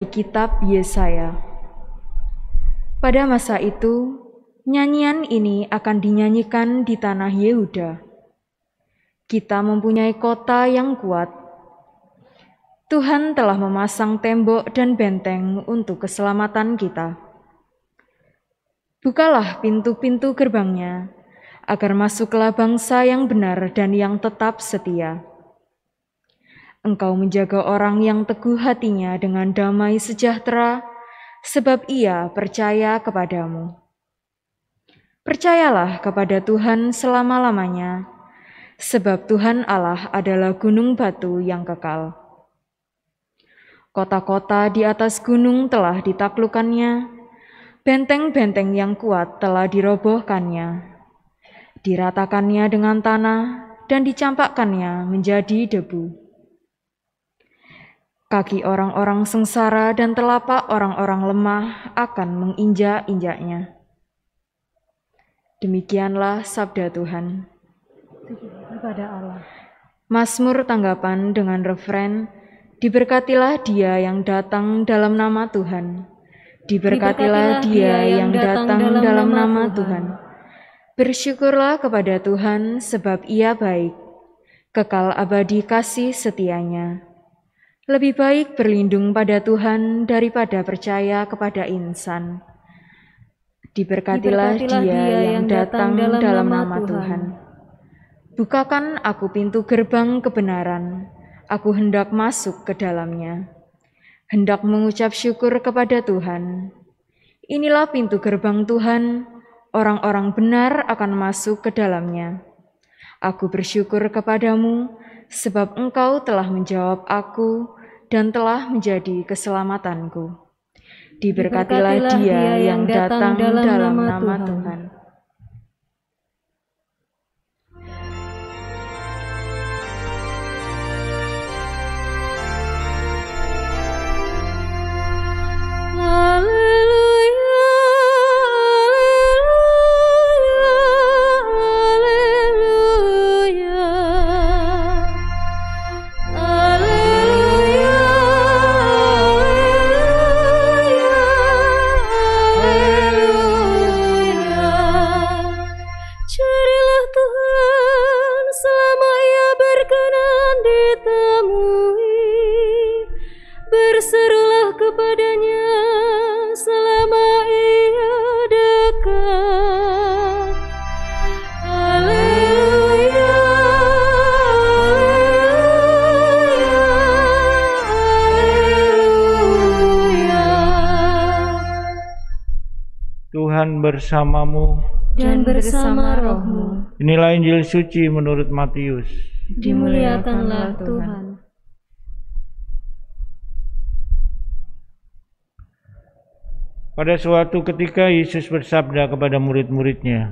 Kitab Yesaya. Pada masa itu, nyanyian ini akan dinyanyikan di tanah Yehuda. Kita mempunyai kota yang kuat. Tuhan telah memasang tembok dan benteng untuk keselamatan kita. Bukalah pintu-pintu gerbangnya, agar masuklah bangsa yang benar dan yang tetap setia. Engkau menjaga orang yang teguh hatinya dengan damai sejahtera, sebab ia percaya kepadamu. Percayalah kepada Tuhan selama-lamanya, sebab Tuhan Allah adalah gunung batu yang kekal. Kota-kota di atas gunung telah ditaklukkannya, benteng-benteng yang kuat telah dirobohkannya. Diratakannya dengan tanah dan dicampakkannya menjadi debu. Kaki orang-orang sengsara dan telapak orang-orang lemah akan menginjak-injaknya. Demikianlah sabda Tuhan. Kepada Allah. Mazmur tanggapan dengan refren, diberkatilah dia yang datang dalam nama Tuhan. Diberkatilah dia yang datang dalam nama Tuhan. Bersyukurlah kepada Tuhan sebab ia baik, kekal abadi kasih setianya. Lebih baik berlindung pada Tuhan daripada percaya kepada insan. Diberkatilah dia yang datang dalam nama Tuhan. Bukakan aku pintu gerbang kebenaran, aku hendak masuk ke dalamnya. Hendak mengucap syukur kepada Tuhan. Inilah pintu gerbang Tuhan, orang-orang benar akan masuk ke dalamnya. Aku bersyukur kepadamu, sebab Engkau telah menjawab aku dan telah menjadi keselamatanku. Diberkatilah dia yang datang dalam nama Tuhan. Tuhan bersamamu dan bersama rohmu. Inilah Injil suci menurut Matius. Dimuliakanlah Tuhan. Pada suatu ketika Yesus bersabda kepada murid-muridnya,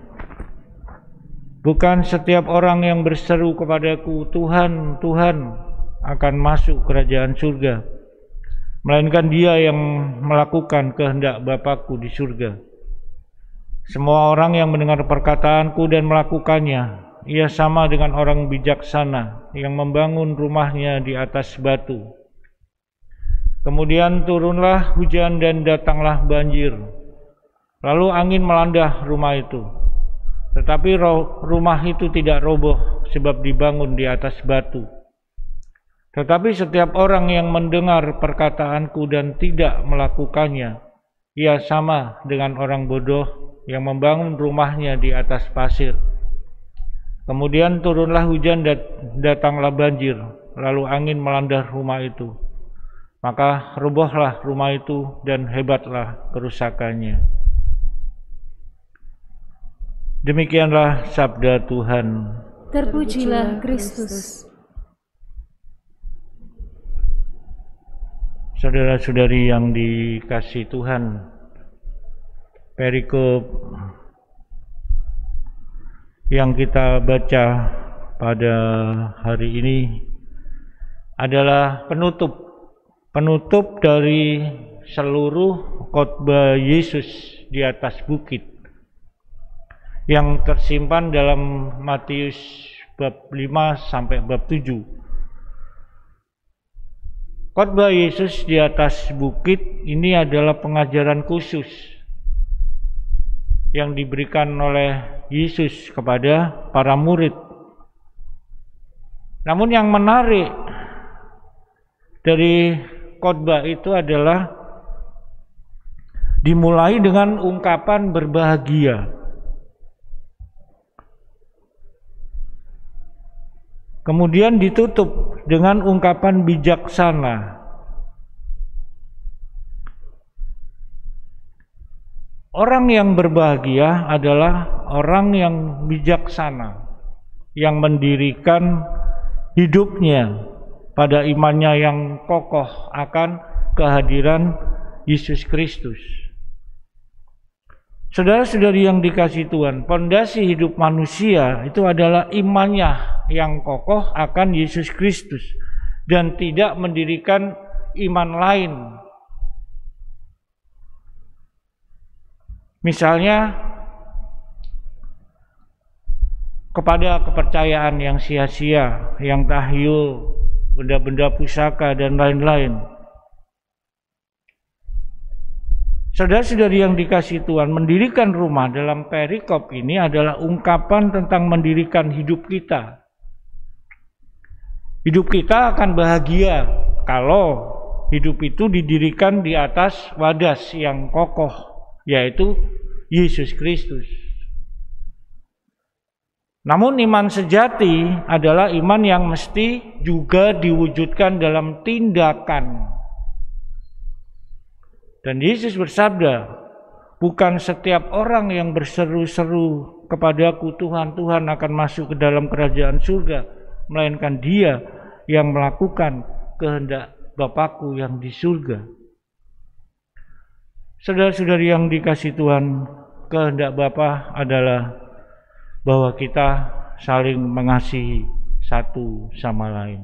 "Bukan setiap orang yang berseru kepadaku, Tuhan, Tuhan, akan masuk kerajaan surga, melainkan dia yang melakukan kehendak Bapa-Ku di surga. Semua orang yang mendengar perkataanku dan melakukannya, ia sama dengan orang bijaksana yang membangun rumahnya di atas batu. Kemudian turunlah hujan dan datanglah banjir. Lalu angin melanda rumah itu. Tetapi rumah itu tidak roboh sebab dibangun di atas batu. Tetapi setiap orang yang mendengar perkataanku dan tidak melakukannya, ia sama dengan orang bodoh yang membangun rumahnya di atas pasir. Kemudian turunlah hujan dan datanglah banjir, lalu angin melanda rumah itu. Maka robohlah rumah itu dan hebatlah kerusakannya." Demikianlah sabda Tuhan. Terpujilah Kristus. Saudara-saudari yang dikasihi Tuhan, perikop yang kita baca pada hari ini adalah penutup dari seluruh khotbah Yesus di atas bukit yang tersimpan dalam Matius bab 5 sampai bab 7. Khotbah Yesus di atas bukit ini adalah pengajaran khusus yang diberikan oleh Yesus kepada para murid. Namun yang menarik dari khotbah itu adalah dimulai dengan ungkapan berbahagia. Kemudian ditutup dengan ungkapan bijaksana. Orang yang berbahagia adalah orang yang bijaksana, yang mendirikan hidupnya pada imannya yang kokoh akan kehadiran Yesus Kristus. Saudara-saudari yang dikasihi Tuhan, pondasi hidup manusia itu adalah imannya yang kokoh akan Yesus Kristus dan tidak mendirikan iman lain. Misalnya kepada kepercayaan yang sia-sia, yang tahyul, benda-benda pusaka dan lain-lain. Saudara-saudari yang dikasihi Tuhan, mendirikan rumah dalam perikop ini adalah ungkapan tentang mendirikan hidup kita. Hidup kita akan bahagia kalau hidup itu didirikan di atas wadas yang kokoh, yaitu Yesus Kristus. Namun iman sejati adalah iman yang mesti juga diwujudkan dalam tindakan. Dan Yesus bersabda, bukan setiap orang yang berseru-seru kepadaku, Tuhan, Tuhan akan masuk ke dalam kerajaan surga, melainkan dia yang melakukan kehendak Bapakku yang di surga. Saudara-saudari yang dikasihi Tuhan, kehendak Bapa adalah bahwa kita saling mengasihi satu sama lain.